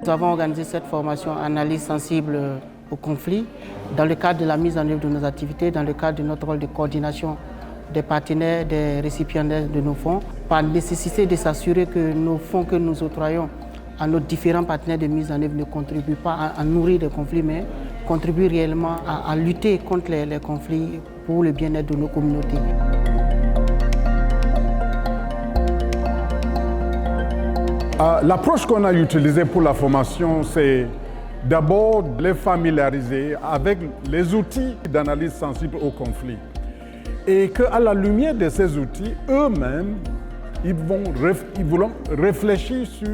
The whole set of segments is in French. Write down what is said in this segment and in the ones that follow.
Nous avons organisé cette formation analyse sensible au conflit dans le cadre de la mise en œuvre de nos activités, dans le cadre de notre rôle de coordination des partenaires, des récipiendaires de nos fonds, par nécessité de s'assurer que nos fonds que nous octroyons à nos différents partenaires de mise en œuvre ne contribuent pas à nourrir des conflits, mais contribuent réellement à lutter contre les conflits pour le bien-être de nos communautés. L'approche qu'on a utilisée pour la formation, c'est d'abord les familiariser avec les outils d'analyse sensible au conflit. Et qu'à la lumière de ces outils, eux-mêmes, ils vont réfléchir sur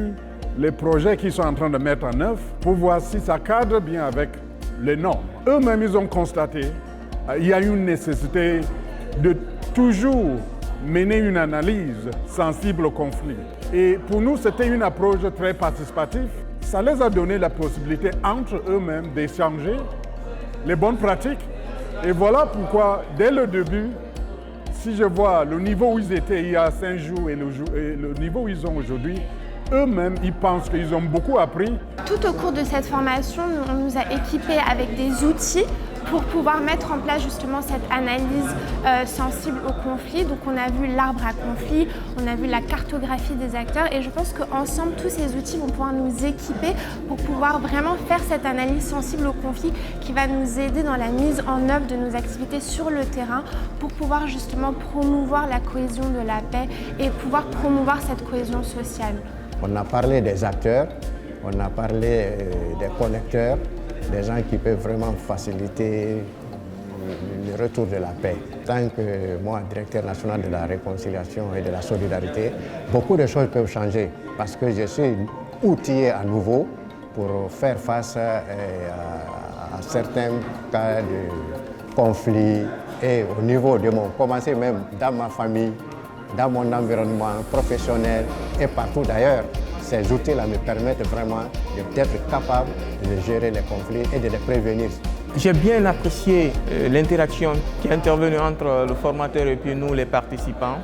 les projets qu'ils sont en train de mettre en œuvre pour voir si ça cadre bien avec les normes. Eux-mêmes, ils ont constaté qu'il y a une nécessité de toujours mener une analyse sensible au conflit. Et pour nous, c'était une approche très participative. Ça les a donné la possibilité entre eux-mêmes d'échanger les bonnes pratiques. Et voilà pourquoi, dès le début, si je vois le niveau où ils étaient il y a 5 jours et le niveau où ils sont aujourd'hui, eux-mêmes, ils pensent qu'ils ont beaucoup appris. Tout au cours de cette formation, on nous a équipés avec des outils pour pouvoir mettre en place justement cette analyse sensible au conflit. Donc on a vu l'arbre à conflit, on a vu la cartographie des acteurs et je pense qu'ensemble, tous ces outils vont pouvoir nous équiper pour pouvoir vraiment faire cette analyse sensible au conflit qui va nous aider dans la mise en œuvre de nos activités sur le terrain pour pouvoir justement promouvoir la cohésion de la paix et pouvoir promouvoir cette cohésion sociale. On a parlé des acteurs, on a parlé des connecteurs, des gens qui peuvent vraiment faciliter le retour de la paix. Tant que moi, directeur national de la réconciliation et de la solidarité, beaucoup de choses peuvent changer parce que je suis outillé à nouveau pour faire face à certains cas de conflit et au niveau de mon, commencer même dans ma famille, dans mon environnement professionnel et partout d'ailleurs. Ces outils-là me permettent vraiment d'être capable de gérer les conflits et de les prévenir. J'ai bien apprécié l'interaction qui est intervenue entre le formateur et puis nous, les participants.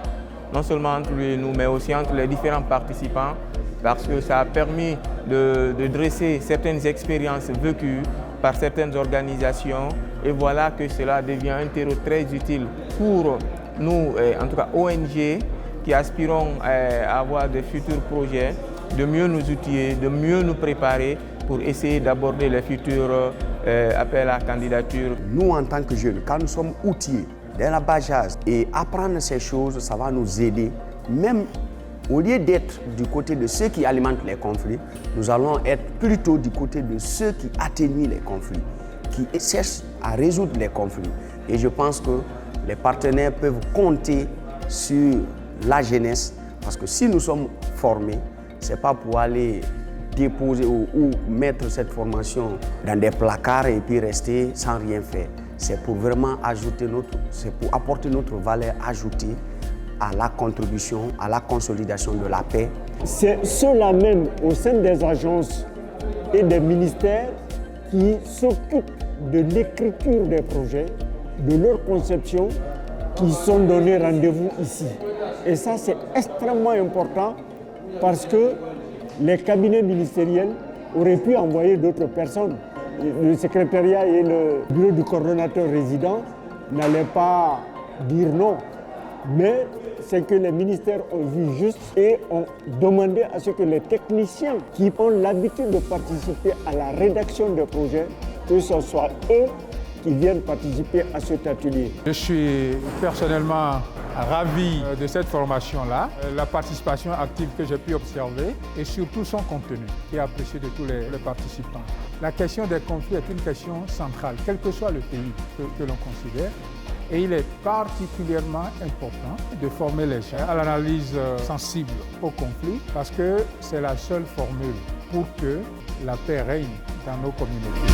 Non seulement entre lui et nous, mais aussi entre les différents participants, parce que ça a permis de dresser certaines expériences vécues par certaines organisations. Et voilà que cela devient un terreau très utile pour nous, en tout cas ONG, qui aspirons à avoir de futurs projets, de mieux nous outiller, de mieux nous préparer pour essayer d'aborder les futurs appels à candidature. Nous, en tant que jeunes, quand nous sommes outillés dès la base âge et apprendre ces choses, ça va nous aider. Même au lieu d'être du côté de ceux qui alimentent les conflits, nous allons être plutôt du côté de ceux qui atténuent les conflits, qui cherchent à résoudre les conflits. Et je pense que les partenaires peuvent compter sur la jeunesse, parce que si nous sommes formés, ce n'est pas pour aller déposer ou mettre cette formation dans des placards et puis rester sans rien faire. C'est pour vraiment c'est pour apporter notre valeur ajoutée à la contribution, à la consolidation de la paix. C'est ceux-là même au sein des agences et des ministères qui s'occupent de l'écriture des projets, de leur conception, qui sont donnés rendez-vous ici. Et ça, c'est extrêmement important parce que les cabinets ministériels auraient pu envoyer d'autres personnes. Le secrétariat et le bureau du coordonnateur résident n'allaient pas dire non. Mais c'est que les ministères ont vu juste et ont demandé à ce que les techniciens qui ont l'habitude de participer à la rédaction des projets, que ce soit eux qui viennent participer à cet atelier. Je suis personnellement ravi de cette formation-là, la participation active que j'ai pu observer et surtout son contenu qui est apprécié de tous les participants. La question des conflits est une question centrale, quel que soit le pays que l'on considère. Et il est particulièrement important de former les gens à l'analyse sensible au conflit parce que c'est la seule formule pour que la paix règne dans nos communautés.